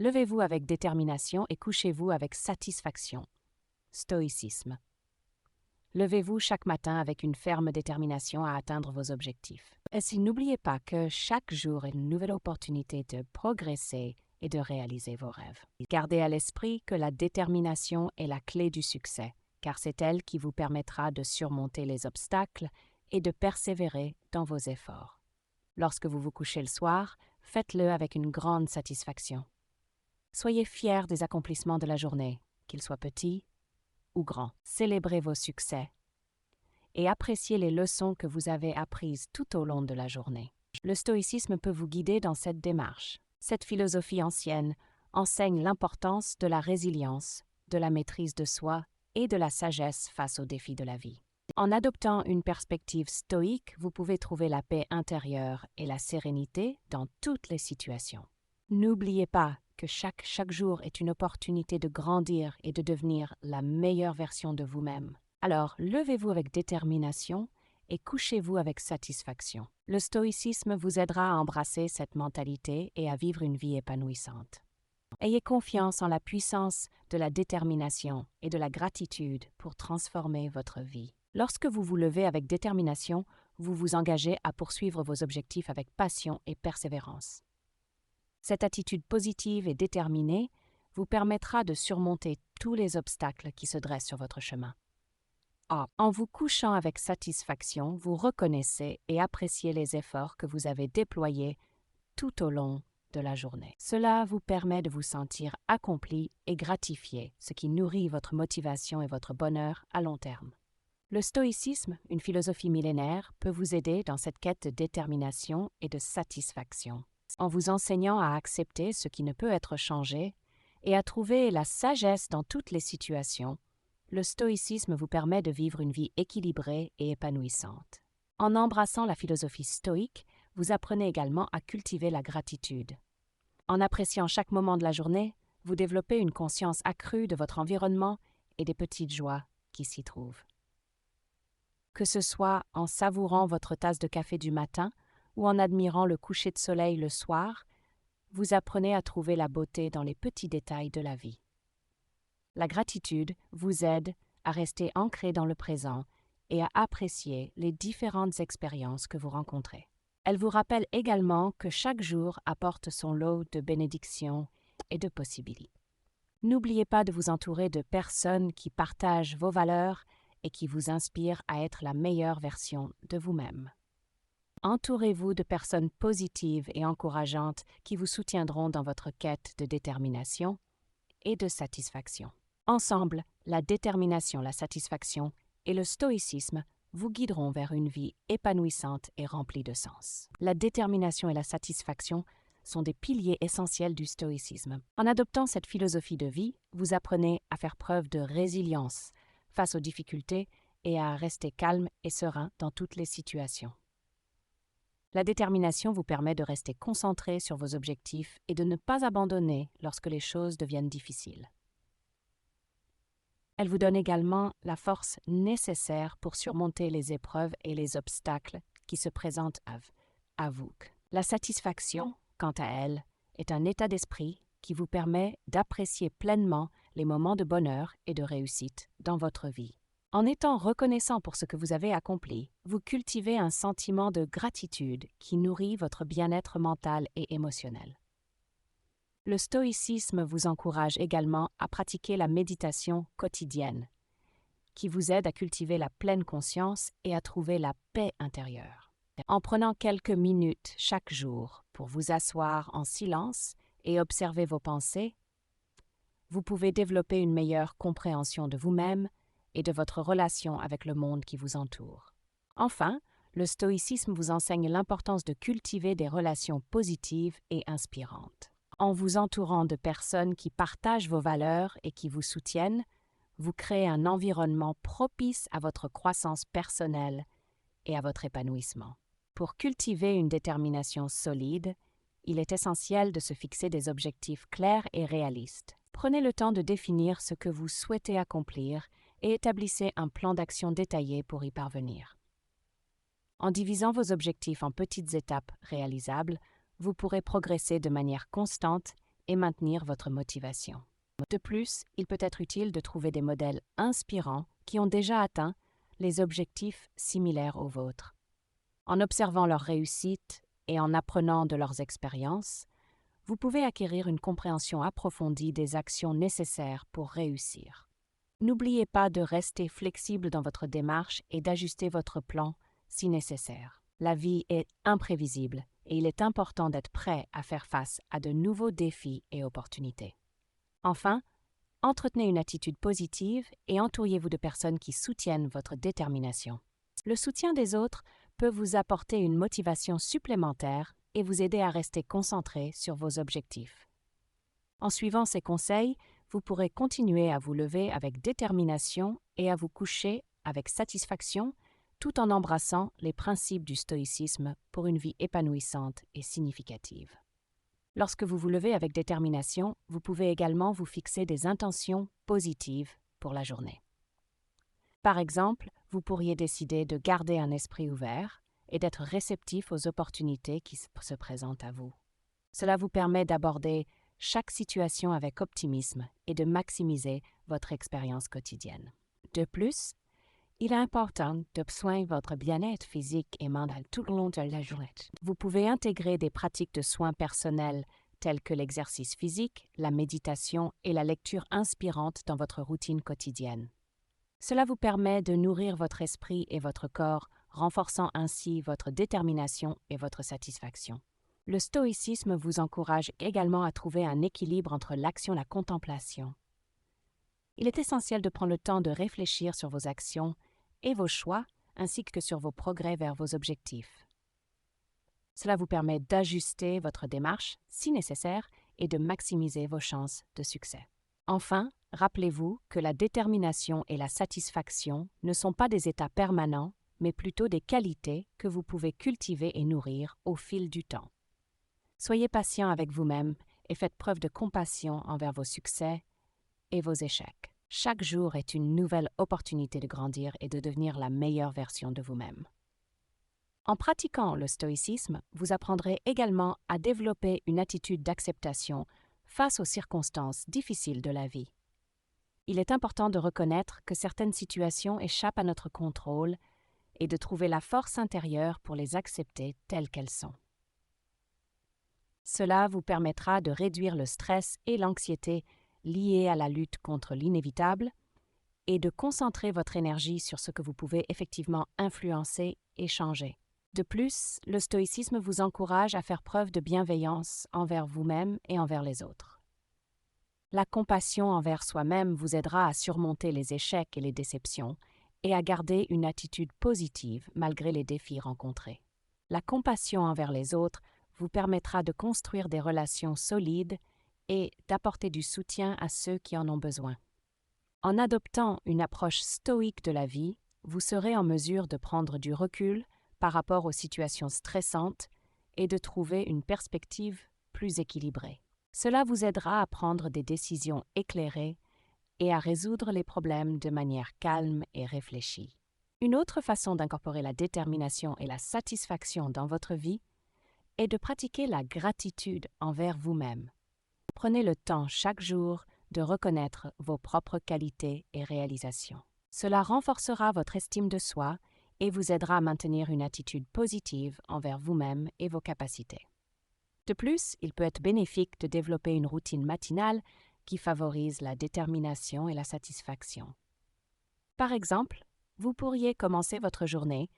Levez-vous avec détermination et couchez-vous avec satisfaction. Stoïcisme. Levez-vous chaque matin avec une ferme détermination à atteindre vos objectifs. Et n'oubliez pas que chaque jour est une nouvelle opportunité de progresser et de réaliser vos rêves. Gardez à l'esprit que la détermination est la clé du succès, car c'est elle qui vous permettra de surmonter les obstacles et de persévérer dans vos efforts. Lorsque vous vous couchez le soir, faites-le avec une grande satisfaction. Soyez fiers des accomplissements de la journée, qu'ils soient petits ou grands. Célébrez vos succès et appréciez les leçons que vous avez apprises tout au long de la journée. Le stoïcisme peut vous guider dans cette démarche. Cette philosophie ancienne enseigne l'importance de la résilience, de la maîtrise de soi et de la sagesse face aux défis de la vie. En adoptant une perspective stoïque, vous pouvez trouver la paix intérieure et la sérénité dans toutes les situations. N'oubliez pas que chaque jour est une opportunité de grandir et de devenir la meilleure version de vous-même. Alors, levez-vous avec détermination et couchez-vous avec satisfaction. Le stoïcisme vous aidera à embrasser cette mentalité et à vivre une vie épanouissante. Ayez confiance en la puissance de la détermination et de la gratitude pour transformer votre vie. Lorsque vous vous levez avec détermination, vous vous engagez à poursuivre vos objectifs avec passion et persévérance. Cette attitude positive et déterminée vous permettra de surmonter tous les obstacles qui se dressent sur votre chemin. En vous couchant avec satisfaction, vous reconnaissez et appréciez les efforts que vous avez déployés tout au long de la journée. Cela vous permet de vous sentir accompli et gratifié, ce qui nourrit votre motivation et votre bonheur à long terme. Le stoïcisme, une philosophie millénaire, peut vous aider dans cette quête de détermination et de satisfaction, en vous enseignant à accepter ce qui ne peut être changé et à trouver la sagesse dans toutes les situations. Le stoïcisme vous permet de vivre une vie équilibrée et épanouissante. En embrassant la philosophie stoïque, vous apprenez également à cultiver la gratitude. En appréciant chaque moment de la journée, vous développez une conscience accrue de votre environnement et des petites joies qui s'y trouvent. Que ce soit en savourant votre tasse de café du matin ou en admirant le coucher de soleil le soir, vous apprenez à trouver la beauté dans les petits détails de la vie. La gratitude vous aide à rester ancré dans le présent et à apprécier les différentes expériences que vous rencontrez. Elle vous rappelle également que chaque jour apporte son lot de bénédictions et de possibilités. N'oubliez pas de vous entourer de personnes qui partagent vos valeurs et qui vous inspirent à être la meilleure version de vous-même. Entourez-vous de personnes positives et encourageantes qui vous soutiendront dans votre quête de détermination et de satisfaction. Ensemble, la détermination, la satisfaction et le stoïcisme vous guideront vers une vie épanouissante et remplie de sens. La détermination et la satisfaction sont des piliers essentiels du stoïcisme. En adoptant cette philosophie de vie, vous apprenez à faire preuve de résilience face aux difficultés et à rester calme et serein dans toutes les situations. La détermination vous permet de rester concentré sur vos objectifs et de ne pas abandonner lorsque les choses deviennent difficiles. Elle vous donne également la force nécessaire pour surmonter les épreuves et les obstacles qui se présentent à vous. La satisfaction, quant à elle, est un état d'esprit qui vous permet d'apprécier pleinement les moments de bonheur et de réussite dans votre vie. En étant reconnaissant pour ce que vous avez accompli, vous cultivez un sentiment de gratitude qui nourrit votre bien-être mental et émotionnel. Le stoïcisme vous encourage également à pratiquer la méditation quotidienne, qui vous aide à cultiver la pleine conscience et à trouver la paix intérieure. En prenant quelques minutes chaque jour pour vous asseoir en silence et observer vos pensées, vous pouvez développer une meilleure compréhension de vous-même et de votre relation avec le monde qui vous entoure. Enfin, le stoïcisme vous enseigne l'importance de cultiver des relations positives et inspirantes. En vous entourant de personnes qui partagent vos valeurs et qui vous soutiennent, vous créez un environnement propice à votre croissance personnelle et à votre épanouissement. Pour cultiver une détermination solide, il est essentiel de se fixer des objectifs clairs et réalistes. Prenez le temps de définir ce que vous souhaitez accomplir et établissez un plan d'action détaillé pour y parvenir. En divisant vos objectifs en petites étapes réalisables, vous pourrez progresser de manière constante et maintenir votre motivation. De plus, il peut être utile de trouver des modèles inspirants qui ont déjà atteint les objectifs similaires aux vôtres. En observant leur réussite et en apprenant de leurs expériences, vous pouvez acquérir une compréhension approfondie des actions nécessaires pour réussir. N'oubliez pas de rester flexible dans votre démarche et d'ajuster votre plan si nécessaire. La vie est imprévisible et il est important d'être prêt à faire face à de nouveaux défis et opportunités. Enfin, entretenez une attitude positive et entourez-vous de personnes qui soutiennent votre détermination. Le soutien des autres peut vous apporter une motivation supplémentaire et vous aider à rester concentré sur vos objectifs. En suivant ces conseils, vous pourrez continuer à vous lever avec détermination et à vous coucher avec satisfaction, tout en embrassant les principes du stoïcisme pour une vie épanouissante et significative. Lorsque vous vous levez avec détermination, vous pouvez également vous fixer des intentions positives pour la journée. Par exemple, vous pourriez décider de garder un esprit ouvert et d'être réceptif aux opportunités qui se présentent à vous. Cela vous permet d'aborder chaque situation avec optimisme et de maximiser votre expérience quotidienne. De plus, il est important de soigner votre bien-être physique et mental tout au long de la journée. Vous pouvez intégrer des pratiques de soins personnels telles que l'exercice physique, la méditation et la lecture inspirante dans votre routine quotidienne. Cela vous permet de nourrir votre esprit et votre corps, renforçant ainsi votre détermination et votre satisfaction. Le stoïcisme vous encourage également à trouver un équilibre entre l'action et la contemplation. Il est essentiel de prendre le temps de réfléchir sur vos actions et vos choix, ainsi que sur vos progrès vers vos objectifs. Cela vous permet d'ajuster votre démarche, si nécessaire, et de maximiser vos chances de succès. Enfin, rappelez-vous que la détermination et la satisfaction ne sont pas des états permanents, mais plutôt des qualités que vous pouvez cultiver et nourrir au fil du temps. Soyez patient avec vous-même et faites preuve de compassion envers vos succès et vos échecs. Chaque jour est une nouvelle opportunité de grandir et de devenir la meilleure version de vous-même. En pratiquant le stoïcisme, vous apprendrez également à développer une attitude d'acceptation face aux circonstances difficiles de la vie. Il est important de reconnaître que certaines situations échappent à notre contrôle et de trouver la force intérieure pour les accepter telles qu'elles sont. Cela vous permettra de réduire le stress et l'anxiété liés à la lutte contre l'inévitable et de concentrer votre énergie sur ce que vous pouvez effectivement influencer et changer. De plus, le stoïcisme vous encourage à faire preuve de bienveillance envers vous-même et envers les autres. La compassion envers soi-même vous aidera à surmonter les échecs et les déceptions et à garder une attitude positive malgré les défis rencontrés. La compassion envers les autres vous permettra de construire des relations solides et d'apporter du soutien à ceux qui en ont besoin. En adoptant une approche stoïque de la vie, vous serez en mesure de prendre du recul par rapport aux situations stressantes et de trouver une perspective plus équilibrée. Cela vous aidera à prendre des décisions éclairées et à résoudre les problèmes de manière calme et réfléchie. Une autre façon d'incorporer la détermination et la satisfaction dans votre vie est de pratiquer la gratitude envers vous-même. Prenez le temps chaque jour de reconnaître vos propres qualités et réalisations. Cela renforcera votre estime de soi et vous aidera à maintenir une attitude positive envers vous-même et vos capacités. De plus, il peut être bénéfique de développer une routine matinale qui favorise la détermination et la satisfaction. Par exemple, vous pourriez commencer votre journée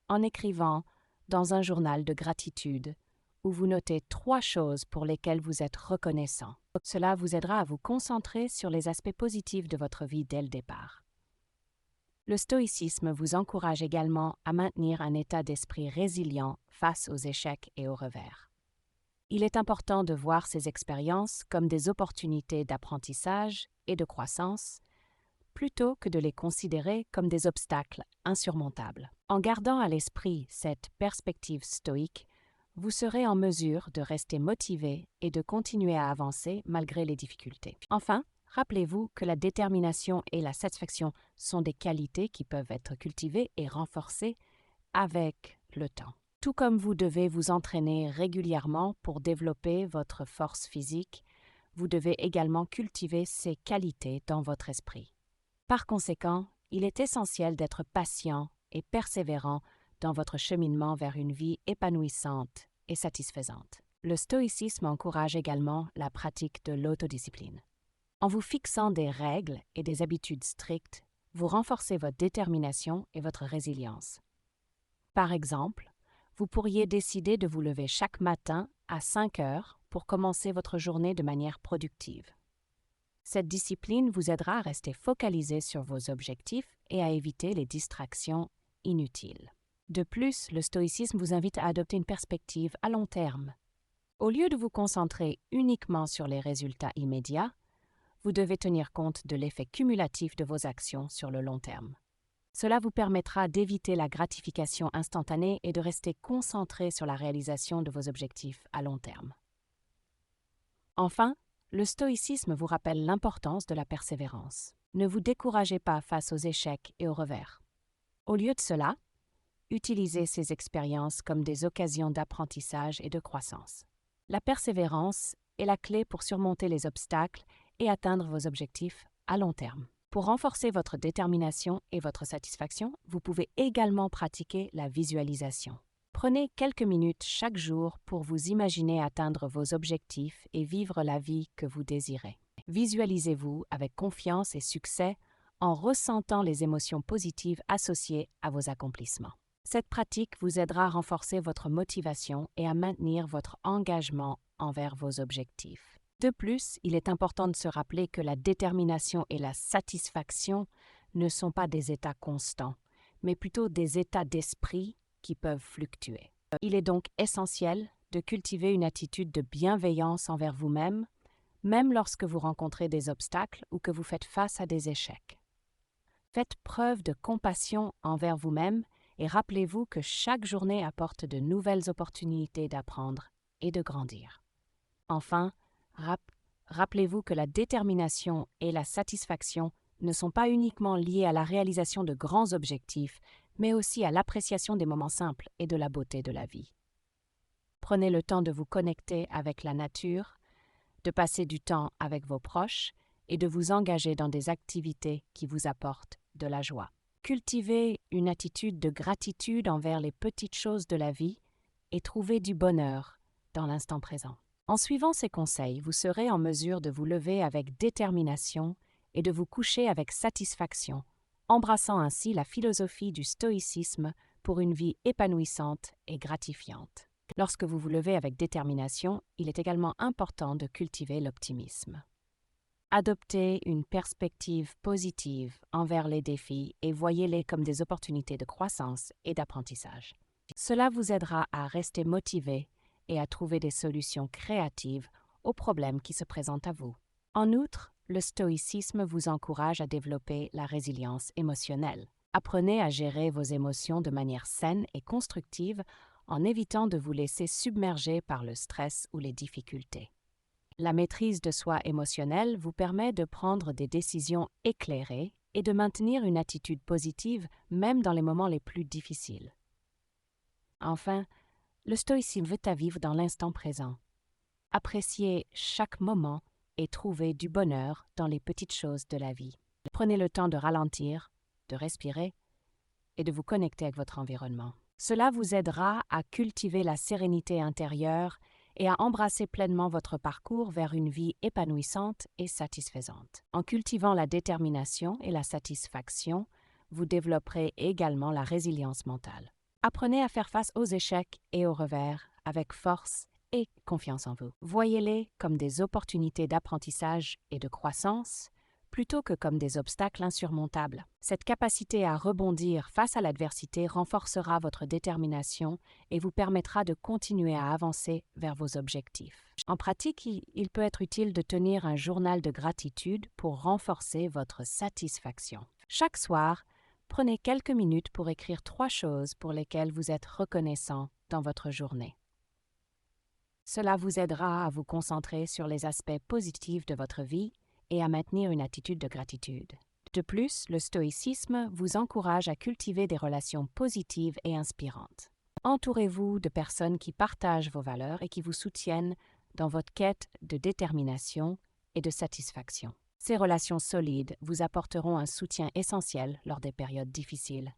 en écrivant dans un journal de gratitude où vous notez 3 choses pour lesquelles vous êtes reconnaissant. Cela vous aidera à vous concentrer sur les aspects positifs de votre vie dès le départ. Le stoïcisme vous encourage également à maintenir un état d'esprit résilient face aux échecs et aux revers. Il est important de voir ces expériences comme des opportunités d'apprentissage et de croissance, plutôt que de les considérer comme des obstacles insurmontables. En gardant à l'esprit cette perspective stoïque, vous serez en mesure de rester motivé et de continuer à avancer malgré les difficultés. Enfin, rappelez-vous que la détermination et la satisfaction sont des qualités qui peuvent être cultivées et renforcées avec le temps. Tout comme vous devez vous entraîner régulièrement pour développer votre force physique, vous devez également cultiver ces qualités dans votre esprit. Par conséquent, il est essentiel d'être patient et persévérant dans votre cheminement vers une vie épanouissante et satisfaisante. Le stoïcisme encourage également la pratique de l'autodiscipline. En vous fixant des règles et des habitudes strictes, vous renforcez votre détermination et votre résilience. Par exemple, vous pourriez décider de vous lever chaque matin à 5 heures pour commencer votre journée de manière productive. Cette discipline vous aidera à rester focalisé sur vos objectifs et à éviter les distractions inutiles. De plus, le stoïcisme vous invite à adopter une perspective à long terme. Au lieu de vous concentrer uniquement sur les résultats immédiats, vous devez tenir compte de l'effet cumulatif de vos actions sur le long terme. Cela vous permettra d'éviter la gratification instantanée et de rester concentré sur la réalisation de vos objectifs à long terme. Enfin, le stoïcisme vous rappelle l'importance de la persévérance. Ne vous découragez pas face aux échecs et aux revers. Au lieu de cela, utilisez ces expériences comme des occasions d'apprentissage et de croissance. La persévérance est la clé pour surmonter les obstacles et atteindre vos objectifs à long terme. Pour renforcer votre détermination et votre satisfaction, vous pouvez également pratiquer la visualisation. Prenez quelques minutes chaque jour pour vous imaginer atteindre vos objectifs et vivre la vie que vous désirez. Visualisez-vous avec confiance et succès en ressentant les émotions positives associées à vos accomplissements. Cette pratique vous aidera à renforcer votre motivation et à maintenir votre engagement envers vos objectifs. De plus, il est important de se rappeler que la détermination et la satisfaction ne sont pas des états constants, mais plutôt des états d'esprit qui peuvent fluctuer. Il est donc essentiel de cultiver une attitude de bienveillance envers vous-même, même lorsque vous rencontrez des obstacles ou que vous faites face à des échecs. Faites preuve de compassion envers vous-même et rappelez-vous que chaque journée apporte de nouvelles opportunités d'apprendre et de grandir. Enfin, rappelez-vous que la détermination et la satisfaction ne sont pas uniquement liées à la réalisation de grands objectifs, mais aussi à l'appréciation des moments simples et de la beauté de la vie. Prenez le temps de vous connecter avec la nature, de passer du temps avec vos proches et de vous engager dans des activités qui vous apportent de la joie. Cultivez une attitude de gratitude envers les petites choses de la vie et trouvez du bonheur dans l'instant présent. En suivant ces conseils, vous serez en mesure de vous lever avec détermination et de vous coucher avec satisfaction, embrassant ainsi la philosophie du stoïcisme pour une vie épanouissante et gratifiante. Lorsque vous vous levez avec détermination, il est également important de cultiver l'optimisme. Adoptez une perspective positive envers les défis et voyez-les comme des opportunités de croissance et d'apprentissage. Cela vous aidera à rester motivé et à trouver des solutions créatives aux problèmes qui se présentent à vous. En outre, le stoïcisme vous encourage à développer la résilience émotionnelle. Apprenez à gérer vos émotions de manière saine et constructive en évitant de vous laisser submerger par le stress ou les difficultés. La maîtrise de soi émotionnelle vous permet de prendre des décisions éclairées et de maintenir une attitude positive même dans les moments les plus difficiles. Enfin, le stoïcisme veut à vivre dans l'instant présent. Appréciez chaque moment et trouvez du bonheur dans les petites choses de la vie. Prenez le temps de ralentir, de respirer et de vous connecter avec votre environnement. Cela vous aidera à cultiver la sérénité intérieure et à embrasser pleinement votre parcours vers une vie épanouissante et satisfaisante. En cultivant la détermination et la satisfaction, vous développerez également la résilience mentale. Apprenez à faire face aux échecs et aux revers avec force et confiance en vous. Voyez-les comme des opportunités d'apprentissage et de croissance, plutôt que comme des obstacles insurmontables. Cette capacité à rebondir face à l'adversité renforcera votre détermination et vous permettra de continuer à avancer vers vos objectifs. En pratique, il peut être utile de tenir un journal de gratitude pour renforcer votre satisfaction. Chaque soir, prenez quelques minutes pour écrire 3 choses pour lesquelles vous êtes reconnaissant dans votre journée. Cela vous aidera à vous concentrer sur les aspects positifs de votre vie et à maintenir une attitude de gratitude. De plus, le stoïcisme vous encourage à cultiver des relations positives et inspirantes. Entourez-vous de personnes qui partagent vos valeurs et qui vous soutiennent dans votre quête de détermination et de satisfaction. Ces relations solides vous apporteront un soutien essentiel lors des périodes difficiles.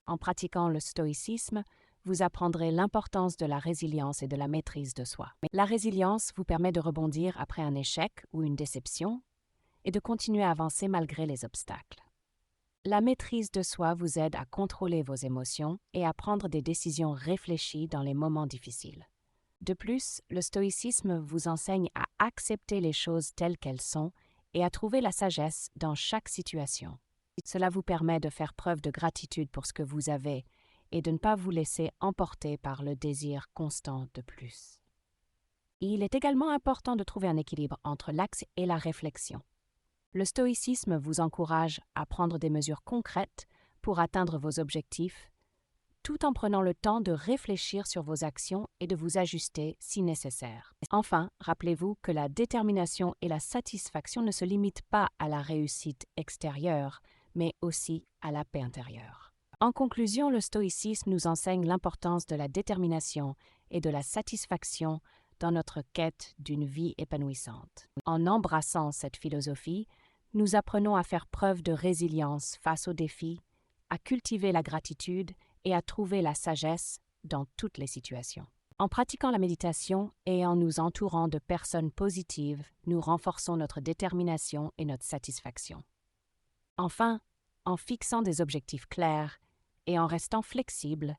En pratiquant le stoïcisme, vous apprendrez l'importance de la résilience et de la maîtrise de soi. La résilience vous permet de rebondir après un échec ou une déception et de continuer à avancer malgré les obstacles. La maîtrise de soi vous aide à contrôler vos émotions et à prendre des décisions réfléchies dans les moments difficiles. De plus, le stoïcisme vous enseigne à accepter les choses telles qu'elles sont et à trouver la sagesse dans chaque situation. Cela vous permet de faire preuve de gratitude pour ce que vous avez et de ne pas vous laisser emporter par le désir constant de plus. Il est également important de trouver un équilibre entre l'axe et la réflexion. Le stoïcisme vous encourage à prendre des mesures concrètes pour atteindre vos objectifs, tout en prenant le temps de réfléchir sur vos actions et de vous ajuster si nécessaire. Enfin, rappelez-vous que la détermination et la satisfaction ne se limitent pas à la réussite extérieure, mais aussi à la paix intérieure. En conclusion, le stoïcisme nous enseigne l'importance de la détermination et de la satisfaction dans notre quête d'une vie épanouissante. En embrassant cette philosophie, nous apprenons à faire preuve de résilience face aux défis, à cultiver la gratitude et à trouver la sagesse dans toutes les situations. En pratiquant la méditation et en nous entourant de personnes positives, nous renforçons notre détermination et notre satisfaction. Enfin, en fixant des objectifs clairs et en restant flexibles,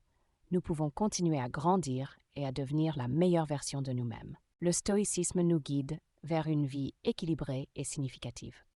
nous pouvons continuer à grandir et à devenir la meilleure version de nous-mêmes. Le stoïcisme nous guide vers une vie équilibrée et significative.